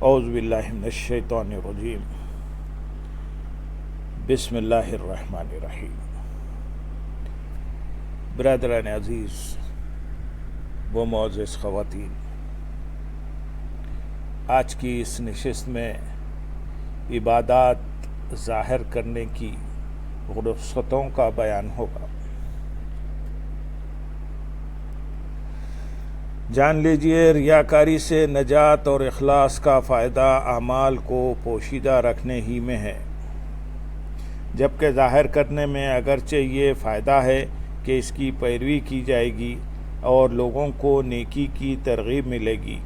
اعوذ باللہ من الشیطان الرجیم بسم اللہ الرحمن الرحیم۔ برادران عزیز و معزز خواتین، آج کی اس نشست میں عبادات ظاہر کرنے کی رخصتوں کا بیان ہوگا۔ جان لیجئے، ریاکاری سے نجات اور اخلاص کا فائدہ اعمال کو پوشیدہ رکھنے ہی میں ہے، جبکہ ظاہر کرنے میں اگرچہ یہ فائدہ ہے کہ اس کی پیروی کی جائے گی اور لوگوں کو نیکی کی ترغیب ملے گی،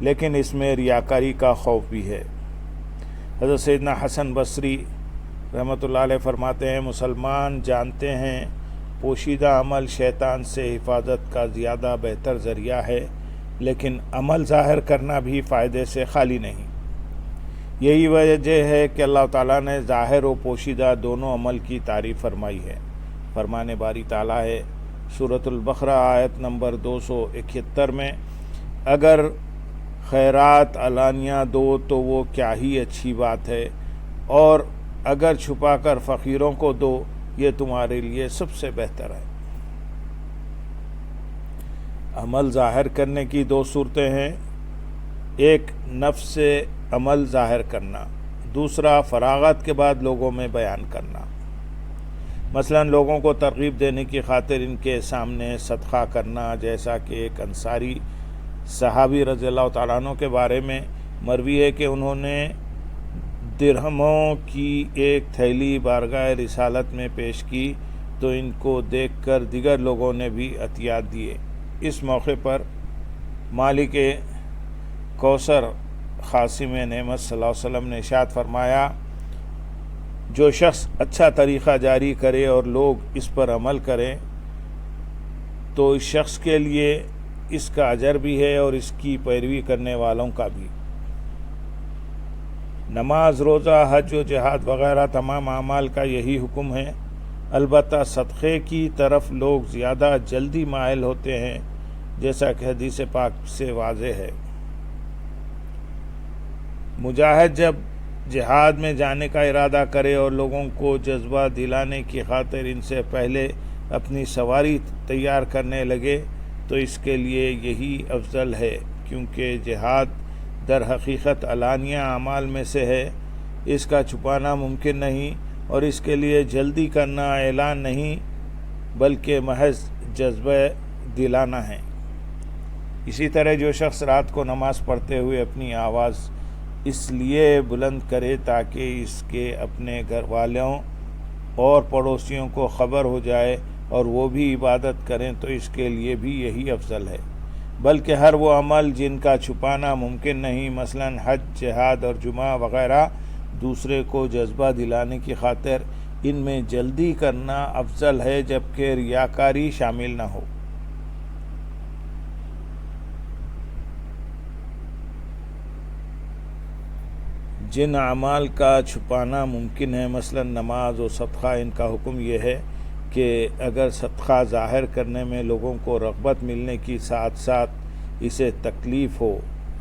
لیکن اس میں ریاکاری کا خوف بھی ہے۔ حضرت سیدنا حسن بصری رحمۃ اللہ علیہ فرماتے ہیں، مسلمان جانتے ہیں پوشیدہ عمل شیطان سے حفاظت کا زیادہ بہتر ذریعہ ہے، لیکن عمل ظاہر کرنا بھی فائدے سے خالی نہیں۔ یہی وجہ ہے کہ اللہ تعالیٰ نے ظاہر و پوشیدہ دونوں عمل کی تعریف فرمائی ہے۔ فرمان باری تعالیٰ ہے سورۃ البقرہ آیت نمبر 271 میں، اگر خیرات علانیہ دو تو وہ کیا ہی اچھی بات ہے، اور اگر چھپا کر فقیروں کو دو یہ تمہارے لیے سب سے بہتر ہے۔ عمل ظاہر کرنے کی دو صورتیں ہیں، ایک نفس سے عمل ظاہر کرنا، دوسرا فراغت کے بعد لوگوں میں بیان کرنا۔ مثلا لوگوں کو ترغیب دینے کی خاطر ان کے سامنے صدقہ کرنا، جیسا کہ ایک انصاری صحابی رضی اللہ تعالیٰ عنہ کے بارے میں مروی ہے کہ انہوں نے درہموں کی ایک تھیلی بارگاہ رسالت میں پیش کی تو ان کو دیکھ کر دیگر لوگوں نے بھی عطیات دیے۔ اس موقع پر مالک کوثر قاسم نعمت صلی اللہ علیہ وسلم نے ارشاد فرمایا، جو شخص اچھا طریقہ جاری کرے اور لوگ اس پر عمل کریں تو اس شخص کے لیے اس کا اجر بھی ہے اور اس کی پیروی کرنے والوں کا بھی۔ نماز، روزہ، حج و جہاد وغیرہ تمام اعمال کا یہی حکم ہے، البتہ صدقے کی طرف لوگ زیادہ جلدی مائل ہوتے ہیں، جیسا کہ حدیث پاک سے واضح ہے۔ مجاہد جب جہاد میں جانے کا ارادہ کرے اور لوگوں کو جذبہ دلانے کی خاطر ان سے پہلے اپنی سواری تیار کرنے لگے تو اس کے لیے یہی افضل ہے، کیونکہ جہاد در حقیقت علانیہ اعمال میں سے ہے، اس کا چھپانا ممکن نہیں اور اس کے لیے جلدی کرنا اعلان نہیں بلکہ محض جذبہ دلانا ہے۔ اسی طرح جو شخص رات کو نماز پڑھتے ہوئے اپنی آواز اس لیے بلند کرے تاکہ اس کے اپنے گھر والوں اور پڑوسیوں کو خبر ہو جائے اور وہ بھی عبادت کریں تو اس کے لیے بھی یہی افضل ہے، بلکہ ہر وہ عمل جن کا چھپانا ممکن نہیں، مثلا حج، جہاد اور جمعہ وغیرہ، دوسرے کو جذبہ دلانے کی خاطر ان میں جلدی کرنا افضل ہے، جبکہ ریاکاری شامل نہ ہو۔ جن اعمال کا چھپانا ممکن ہے، مثلا نماز و صدقہ، ان کا حکم یہ ہے کہ اگر صدقہ ظاہر کرنے میں لوگوں کو رغبت ملنے کی ساتھ ساتھ اسے تکلیف ہو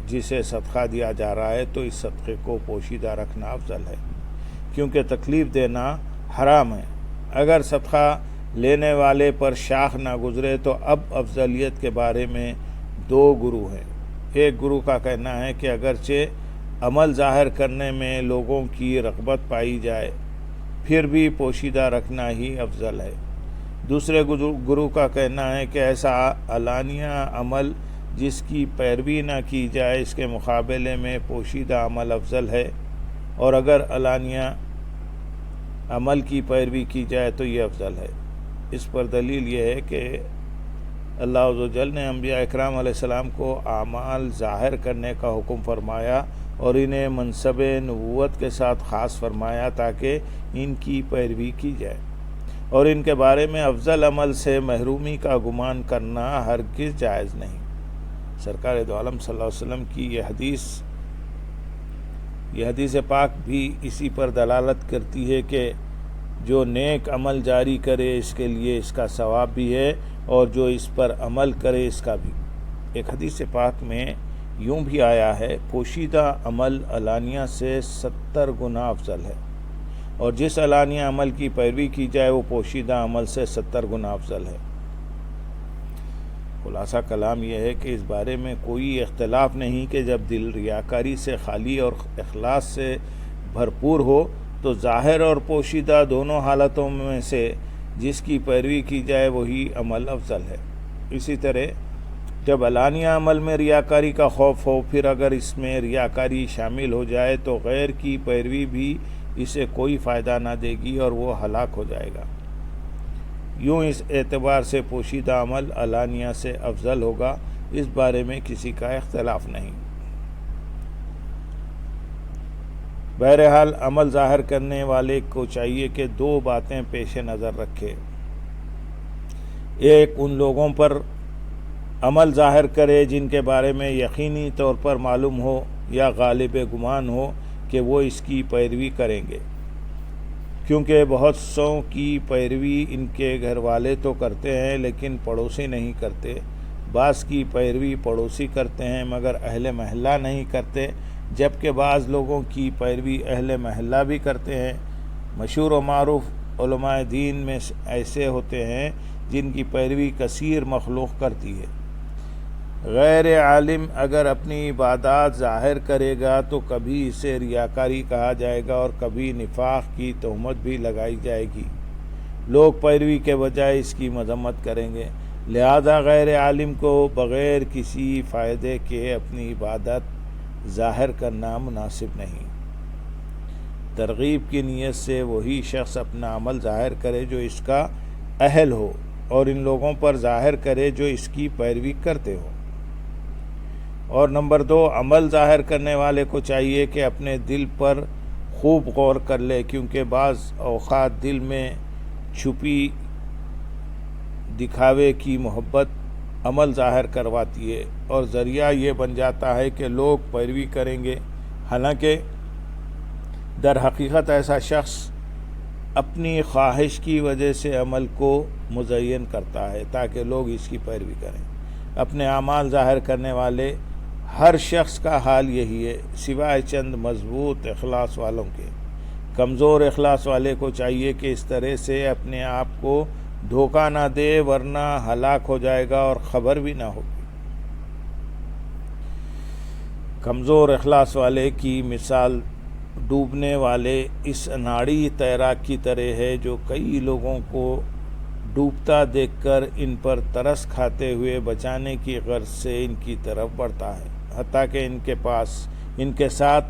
جسے صدقہ دیا جا رہا ہے تو اس صدقے کو پوشیدہ رکھنا افضل ہے، کیونکہ تکلیف دینا حرام ہے۔ اگر صدقہ لینے والے پر شاخ نہ گزرے تو اب افضلیت کے بارے میں دو گروہ ہیں۔ ایک گروہ کا کہنا ہے کہ اگرچہ عمل ظاہر کرنے میں لوگوں کی رغبت پائی جائے پھر بھی پوشیدہ رکھنا ہی افضل ہے۔ دوسرے گروہ کا کہنا ہے کہ ایسا علانیہ عمل جس کی پیروی نہ کی جائے اس کے مقابلے میں پوشیدہ عمل افضل ہے، اور اگر علانیہ عمل کی پیروی کی جائے تو یہ افضل ہے۔ اس پر دلیل یہ ہے کہ اللہ عز و جل نے انبیاء اکرام علیہ السلام کو اعمال ظاہر کرنے کا حکم فرمایا اور انہیں منصب نبوت کے ساتھ خاص فرمایا تاکہ ان کی پیروی کی جائے، اور ان کے بارے میں افضل عمل سے محرومی کا گمان کرنا ہرگز جائز نہیں۔ سرکار دو عالم صلی اللہ علیہ وسلم کی یہ حدیث پاک بھی اسی پر دلالت کرتی ہے کہ جو نیک عمل جاری کرے اس کے لیے اس کا ثواب بھی ہے اور جو اس پر عمل کرے اس کا بھی۔ ایک حدیث پاک میں یوں بھی آیا ہے پوشیدہ عمل علانیہ سے 70 گنا افضل ہے، اور جس علانیہ عمل کی پیروی کی جائے وہ پوشیدہ عمل سے 70 گنا افضل ہے۔ خلاصہ کلام یہ ہے کہ اس بارے میں کوئی اختلاف نہیں کہ جب دل ریاکاری سے خالی اور اخلاص سے بھرپور ہو تو ظاہر اور پوشیدہ دونوں حالتوں میں سے جس کی پیروی کی جائے وہی عمل افضل ہے۔ اسی طرح جب علانیہ عمل میں ریاکاری کا خوف ہو، پھر اگر اس میں ریاکاری شامل ہو جائے تو غیر کی پیروی بھی اسے کوئی فائدہ نہ دے گی اور وہ ہلاک ہو جائے گا۔ یوں اس اعتبار سے پوشیدہ عمل علانیہ سے افضل ہوگا، اس بارے میں کسی کا اختلاف نہیں۔ بہرحال عمل ظاہر کرنے والے کو چاہیے کہ 2 باتیں پیش نظر رکھے۔ ایک، ان لوگوں پر عمل ظاہر کرے جن کے بارے میں یقینی طور پر معلوم ہو یا غالب گمان ہو کہ وہ اس کی پیروی کریں گے، کیونکہ بہت سوں کی پیروی ان کے گھر والے تو کرتے ہیں لیکن پڑوسی نہیں کرتے، بعض کی پیروی پڑوسی کرتے ہیں مگر اہل محلہ نہیں کرتے، جبکہ بعض لوگوں کی پیروی اہل محلہ بھی کرتے ہیں۔ مشہور و معروف علماء دین میں ایسے ہوتے ہیں جن کی پیروی کثیر مخلوق کرتی ہے۔ غیر عالم اگر اپنی عبادات ظاہر کرے گا تو کبھی اسے ریاکاری کہا جائے گا اور کبھی نفاق کی تہمت بھی لگائی جائے گی، لوگ پیروی کے بجائے اس کی مذمت کریں گے، لہذا غیر عالم کو بغیر کسی فائدے کے اپنی عبادت ظاہر کرنا مناسب نہیں۔ ترغیب کی نیت سے وہی شخص اپنا عمل ظاہر کرے جو اس کا اہل ہو، اور ان لوگوں پر ظاہر کرے جو اس کی پیروی کرتے ہو۔ اور نمبر 2، عمل ظاہر کرنے والے کو چاہیے کہ اپنے دل پر خوب غور کر لے، کیونکہ بعض اوقات دل میں چھپی دکھاوے کی محبت عمل ظاہر کرواتی ہے اور ذریعہ یہ بن جاتا ہے کہ لوگ پیروی کریں گے، حالانکہ در حقیقت ایسا شخص اپنی خواہش کی وجہ سے عمل کو مزین کرتا ہے تاکہ لوگ اس کی پیروی کریں۔ اپنے اعمال ظاہر کرنے والے ہر شخص کا حال یہی ہے، سوائے چند مضبوط اخلاص والوں کے۔ کمزور اخلاص والے کو چاہیے کہ اس طرح سے اپنے آپ کو دھوکہ نہ دے، ورنہ ہلاک ہو جائے گا اور خبر بھی نہ ہوگی۔ کمزور اخلاص والے کی مثال ڈوبنے والے اس اناڑی تیراک کی طرح ہے جو کئی لوگوں کو ڈوبتا دیکھ کر ان پر ترس کھاتے ہوئے بچانے کی غرض سے ان کی طرف بڑھتا ہے، حتیٰ کہ ان کے ساتھ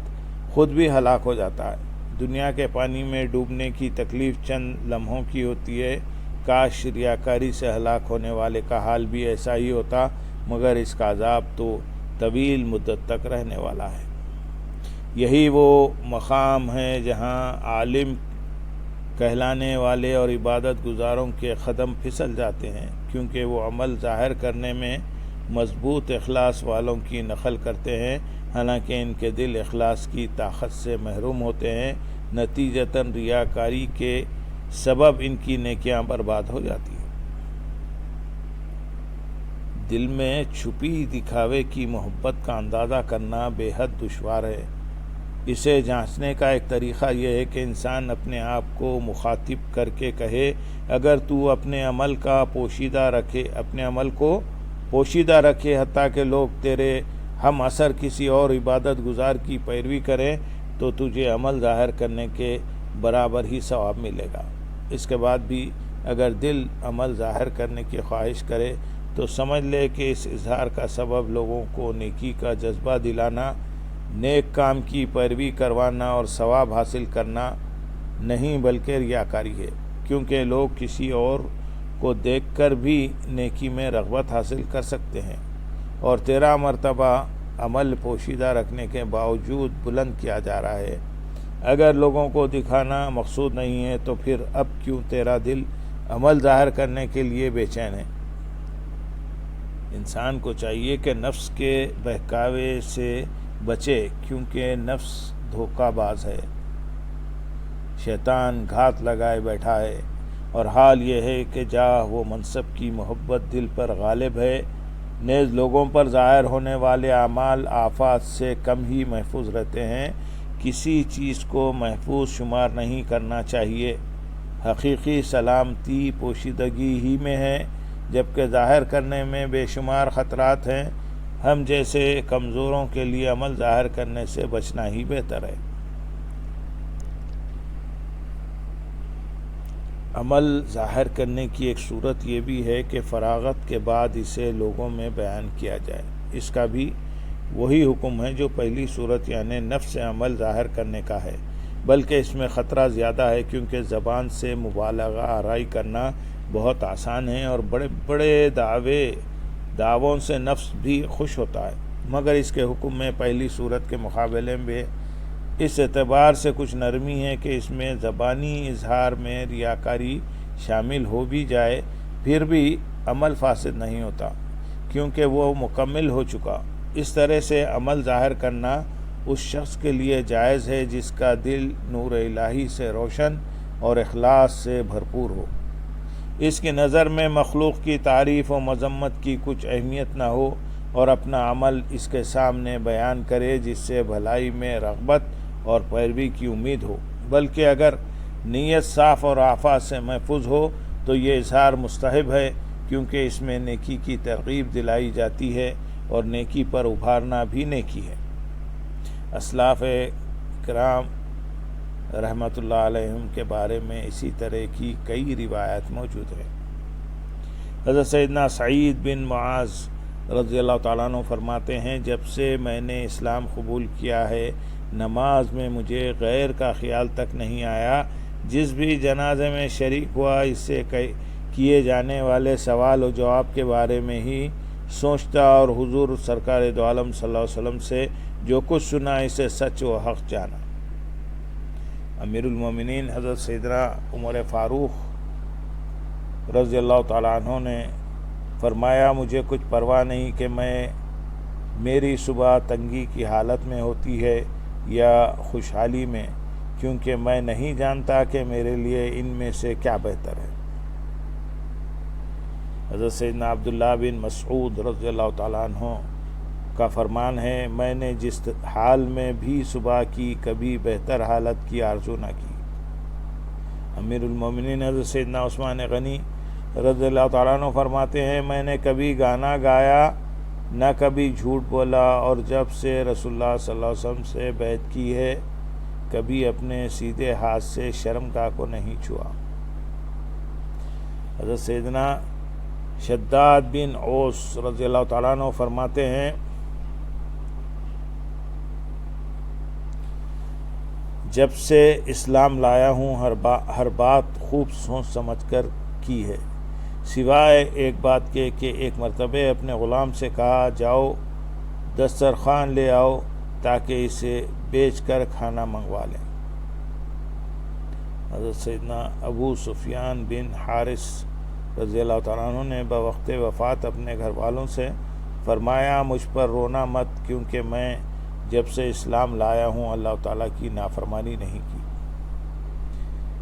خود بھی ہلاک ہو جاتا ہے۔ دنیا کے پانی میں ڈوبنے کی تکلیف چند لمحوں کی ہوتی ہے، کاش ریاکاری سے ہلاک ہونے والے کا حال بھی ایسا ہی ہوتا، مگر اس کا عذاب تو طویل مدت تک رہنے والا ہے۔ یہی وہ مقام ہے جہاں عالم کہلانے والے اور عبادت گزاروں کے قدم پھسل جاتے ہیں، کیونکہ وہ عمل ظاہر کرنے میں مضبوط اخلاص والوں کی نقل کرتے ہیں، حالانکہ ان کے دل اخلاص کی طاقت سے محروم ہوتے ہیں، نتیجتاً ریاکاری کے سبب ان کی نیکیاں برباد ہو جاتی ہیں۔ دل میں چھپی دکھاوے کی محبت کا اندازہ کرنا بے حد دشوار ہے۔ اسے جانچنے کا ایک طریقہ یہ ہے کہ انسان اپنے آپ کو مخاطب کر کے کہے، اگر تو اپنے عمل کو پوشیدہ رکھے حتیٰ کہ لوگ تیرے ہم اثر کسی اور عبادت گزار کی پیروی کریں تو تجھے عمل ظاہر کرنے کے برابر ہی ثواب ملے گا۔ اس کے بعد بھی اگر دل عمل ظاہر کرنے کی خواہش کرے تو سمجھ لے کہ اس اظہار کا سبب لوگوں کو نیکی کا جذبہ دلانا، نیک کام کی پیروی کروانا اور ثواب حاصل کرنا نہیں بلکہ ریاکاری ہے، کیونکہ لوگ کسی اور کو دیکھ کر بھی نیکی میں رغبت حاصل کر سکتے ہیں، اور تیرا مرتبہ عمل پوشیدہ رکھنے کے باوجود بلند کیا جا رہا ہے۔ اگر لوگوں کو دکھانا مقصود نہیں ہے تو پھر اب کیوں تیرا دل عمل ظاہر کرنے کے لیے بے چین ہے؟ انسان کو چاہیے کہ نفس کے بہکاوے سے بچے، کیونکہ نفس دھوکہ باز ہے، شیطان گھات لگائے بیٹھا ہے، اور حال یہ ہے کہ جاہ و منصب کی محبت دل پر غالب ہے نیز لوگوں پر ظاہر ہونے والے اعمال آفات سے کم ہی محفوظ رہتے ہیں۔ کسی چیز کو محفوظ شمار نہیں کرنا چاہیے۔ حقیقی سلامتی پوشیدگی ہی میں ہے، جبکہ ظاہر کرنے میں بے شمار خطرات ہیں۔ ہم جیسے کمزوروں کے لیے عمل ظاہر کرنے سے بچنا ہی بہتر ہے۔ عمل ظاہر کرنے کی ایک صورت یہ بھی ہے کہ فراغت کے بعد اسے لوگوں میں بیان کیا جائے۔ اس کا بھی وہی حکم ہے جو پہلی صورت یعنی نفس سے عمل ظاہر کرنے کا ہے، بلکہ اس میں خطرہ زیادہ ہے، کیونکہ زبان سے مبالغہ آرائی کرنا بہت آسان ہے اور بڑے بڑے دعووں سے نفس بھی خوش ہوتا ہے، مگر اس کے حکم میں پہلی صورت کے مقابلے میں اس اعتبار سے کچھ نرمی ہے کہ اس میں زبانی اظہار میں ریاکاری شامل ہو بھی جائے پھر بھی عمل فاسد نہیں ہوتا، کیونکہ وہ مکمل ہو چکا۔ اس طرح سے عمل ظاہر کرنا اس شخص کے لیے جائز ہے جس کا دل نور الہی سے روشن اور اخلاص سے بھرپور ہو، اس کی نظر میں مخلوق کی تعریف و مذمت کی کچھ اہمیت نہ ہو، اور اپنا عمل اس کے سامنے بیان کرے جس سے بھلائی میں رغبت اور پیروی کی امید ہو، بلکہ اگر نیت صاف اور آفات سے محفوظ ہو تو یہ اظہار مستحب ہے، کیونکہ اس میں نیکی کی ترغیب دلائی جاتی ہے اور نیکی پر ابھارنا بھی نیکی ہے۔ اسلاف کرام رحمۃ اللہ علیہم کے بارے میں اسی طرح کی کئی روایات موجود ہیں۔ حضرت سیدنا سعید بن معاذ رضی اللہ تعالیٰ عنہ فرماتے ہیں، جب سے میں نے اسلام قبول کیا ہے نماز میں مجھے غیر کا خیال تک نہیں آیا۔ جس بھی جنازے میں شریک ہوا اس سے کیے جانے والے سوال و جواب کے بارے میں ہی سوچتا اور حضور سرکار دو عالم صلی اللہ علیہ وسلم سے جو کچھ سنا اسے سچ و حق جانا۔ امیر المومنین حضرت سیدنا عمر فاروق رضی اللہ تعالیٰ عنہ نے فرمایا، مجھے کچھ پرواہ نہیں کہ میری صبح تنگی کی حالت میں ہوتی ہے یا خوشحالی میں، کیونکہ میں نہیں جانتا کہ میرے لیے ان میں سے کیا بہتر ہے۔ حضرت سیدنا عبداللہ بن مسعود رضی اللہ تعالیٰ عنہ کا فرمان ہے، میں نے جس حال میں بھی صبح کی کبھی بہتر حالت کی آرزو نہ کی۔ امیر المومنین حضرت سیدنا عثمان غنی رضی اللہ تعالیٰ عنہ فرماتے ہیں، میں نے کبھی گانا گایا نہ کبھی جھوٹ بولا، اور جب سے رسول اللہ صلی اللہ علیہ وسلم سے بیعت کی ہے کبھی اپنے سیدھے ہاتھ سے شرمگاہ کو نہیں چھوا۔ حضرت سیدنا شداد بن اوس رضی اللہ تعالیٰ عنہ فرماتے ہیں، جب سے اسلام لایا ہوں ہر بات خوب سوچ سمجھ کر کی ہے، سوائے ایک بات کے کہ ایک مرتبہ اپنے غلام سے کہا، جاؤ دسترخوان لے آؤ تاکہ اسے بیچ کر کھانا منگوا لیں۔ حضرت سیدنا ابو سفیان بن حارث رضی اللہ تعالیٰ عنہ نے بوقت وفات اپنے گھر والوں سے فرمایا، مجھ پر رونا مت، کیونکہ میں جب سے اسلام لایا ہوں اللہ تعالیٰ کی نافرمانی نہیں کی۔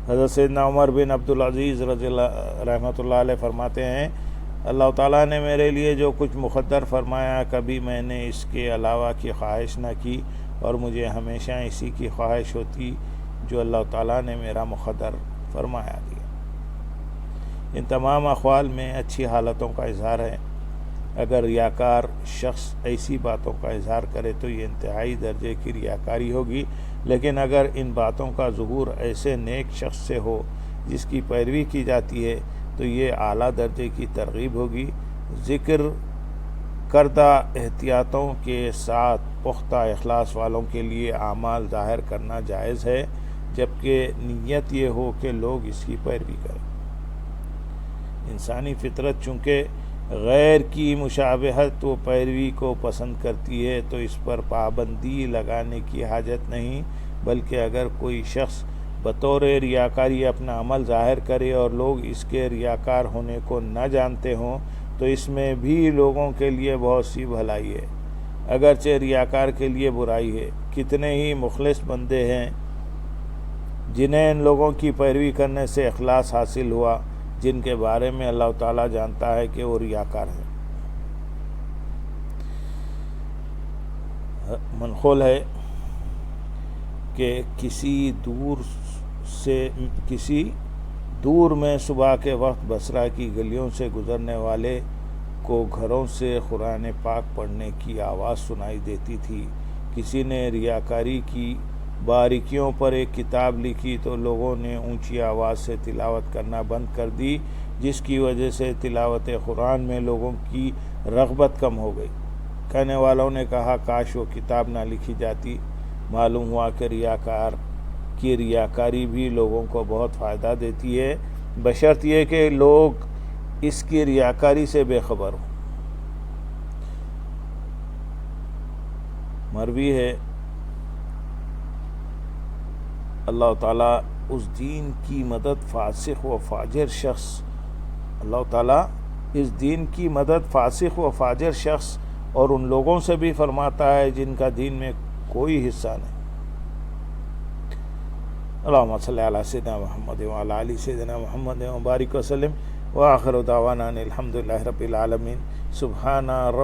حضرت سیدنا عمر بن عبدالعزیز رضی اللہ رحمۃ اللہ علیہ فرماتے ہیں، اللہ تعالیٰ نے میرے لیے جو کچھ مقدر فرمایا کبھی میں نے اس کے علاوہ کی خواہش نہ کی، اور مجھے ہمیشہ اسی کی خواہش ہوتی جو اللہ تعالیٰ نے میرا مقدر فرمایا دیا۔ ان تمام اقوال میں اچھی حالتوں کا اظہار ہے۔ اگر ریاکار شخص ایسی باتوں کا اظہار کرے تو یہ انتہائی درجے کی ریاکاری ہوگی، لیکن اگر ان باتوں کا ظہور ایسے نیک شخص سے ہو جس کی پیروی کی جاتی ہے تو یہ اعلیٰ درجے کی ترغیب ہوگی۔ ذکر کردہ احتیاطوں کے ساتھ پختہ اخلاص والوں کے لیے اعمال ظاہر کرنا جائز ہے، جبکہ نیت یہ ہو کہ لوگ اس کی پیروی کریں۔ انسانی فطرت چونکہ غیر کی مشابہت و پیروی کو پسند کرتی ہے تو اس پر پابندی لگانے کی حاجت نہیں، بلکہ اگر کوئی شخص بطور ریاکاری اپنا عمل ظاہر کرے اور لوگ اس کے ریاکار ہونے کو نہ جانتے ہوں تو اس میں بھی لوگوں کے لیے بہت سی بھلائی ہے، اگرچہ ریاکار کے لیے برائی ہے۔ کتنے ہی مخلص بندے ہیں جنہیں ان لوگوں کی پیروی کرنے سے اخلاص حاصل ہوا، جن کے بارے میں اللہ تعالیٰ جانتا ہے کہ وہ ریاکار ہیں۔ منقول ہے کہ کسی دور میں صبح کے وقت بصرہ کی گلیوں سے گزرنے والے کو گھروں سے قرآن پاک پڑھنے کی آواز سنائی دیتی تھی۔ کسی نے ریاکاری کی باریکیوں پر ایک کتاب لکھی تو لوگوں نے اونچی آواز سے تلاوت کرنا بند کر دی، جس کی وجہ سے تلاوت قرآن میں لوگوں کی رغبت کم ہو گئی۔ کہنے والوں نے کہا کاش وہ کتاب نہ لکھی جاتی۔ معلوم ہوا کہ ریاکاری بھی لوگوں کو بہت فائدہ دیتی ہے، بشرط یہ کہ لوگ اس کی ریاکاری سے بے خبر ہوں۔ مروی ہے اللہ تعالیٰ اس دین کی مدد فاسق و فاجر شخص اور ان لوگوں سے بھی فرماتا ہے جن کا دین میں کوئی حصہ نہیں۔ اللہم صلی علی سیدنا محمد وعلی آل سیدنا محمد وبارک وسلم وآخر دعوانا الحمدللہ رب العالمین۔ سبحان رب